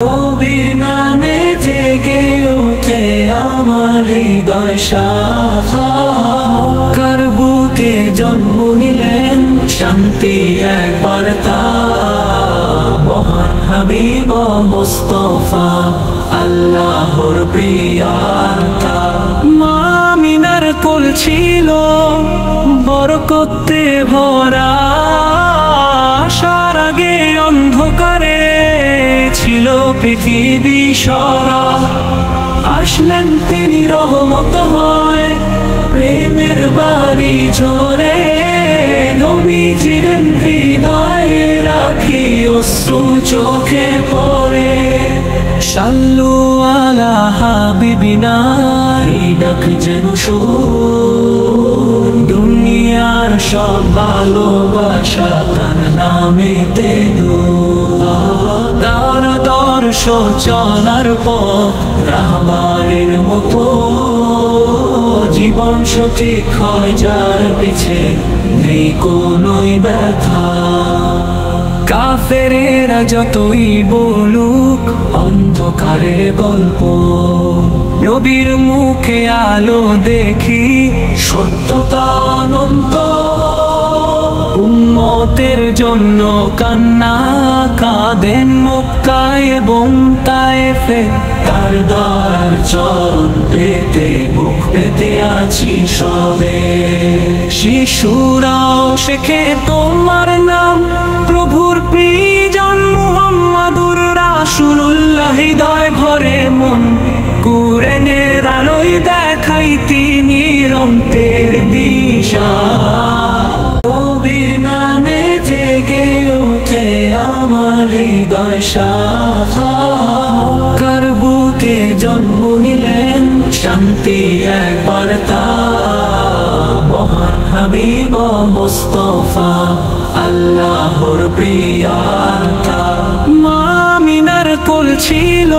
নবীর নামে জেগে ওঠে আমার হৃদয় শাখা, কার বুকে জন্ম নিলেন শান্তি এক বার্তা। মহান হাবিব মুস্তাফা আল্লাহর প্রিয়াতা। মা আমিনার কোল ছিল বরকতে ভরা, আসার আগে অন্ধকারে ছিল পৃথিবী সরা। আসলেন তিনি রহমত হয় প্রেমের বাড়ি ঝরে, নবীজির হৃদয়ে রাখি অশ্রু চোখে পড়ে। সাল্লু আলা হাবিবিনা ডাক যেন সুর, দুনিয়ার সব ভালোবাসা তার নামেতে তার দর্শ চলার পথ রাহবারের মতো। জীবন সঠিক হয় যার পিছে নেই কোনোই ব্যথা। কাফেরেরা যতই বলুক অন্ধকারে গল্প, নবীর মুখে আলো দেখি সত্যতা অনন্ত। উম্মতের জন্য কান্না কাঁদেন মক্কায় এবং তায়েফে, তার দয়ার চরণ পেতে বুক পেতে আছি সবে। শিশুরাও শেখে তোমার নাম, প্রভুর প্রিয়জন মুহাম্মাদুর রাসূলুল্লাহ। হৃদয় ভরে মন কুরআনের আলোয় দেখাই তিনি রন্তের দিশা। নবীর নামে জেগে ওঠে আমার হৃদয় শাখা, কার বুকে জন্ম নিলেন শান্তি এক বার্তা। মহান হাবিব মুস্তাফা আল্লাহর প্রিয়াতা। মা আমিনার কোল ছিল